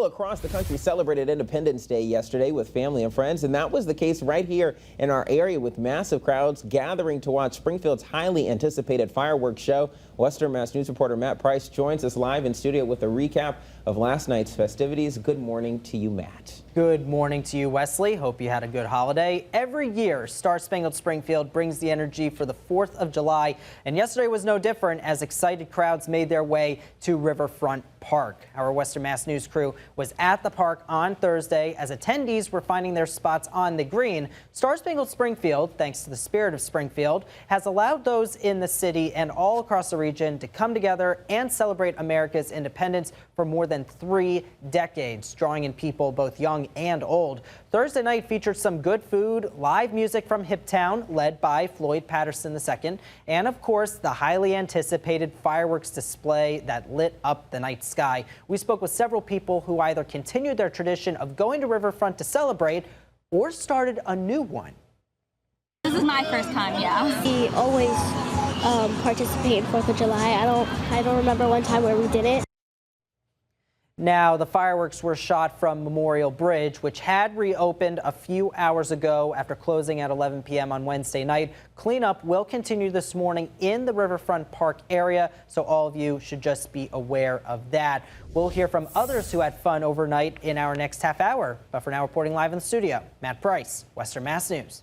People across the country celebrated Independence Day yesterday with family and friends, and that was the case right here in our area with massive crowds gathering to watch Springfield's highly anticipated fireworks show. Western Mass News reporter Matt Price joins us live in studio with a recap of last night's festivities. Good morning to you, Matt. Good morning to you, Wesley. Hope you had a good holiday. Every year, Star Spangled Springfield brings the energy for the 4th of July, and yesterday was no different as excited crowds made their way to Riverfront Park. Our Western Mass News crew was at the park on Thursday as attendees were finding their spots on the green. Star Spangled Springfield, thanks to the spirit of Springfield, has allowed those in the city and all across the region to come together and celebrate America's independence for more than 3 decades, drawing in people both young and old. Thursday night featured some good food, live music from Hip Town, led by Floyd Patterson II, and of course the highly anticipated fireworks display that lit up the night sky. We spoke with several people who either continued their tradition of going to Riverfront to celebrate or started a new one. This is my first time, yeah. We always participate in 4th of July. I don't remember one time where we didn't. Now, the fireworks were shot from Memorial Bridge, which had reopened a few hours ago after closing at 11 p.m. on Wednesday night. Cleanup will continue this morning in the Riverfront Park area, so all of you should just be aware of that. We'll hear from others who had fun overnight in our next half hour. But for now, reporting live in the studio, Matt Price, Western Mass News.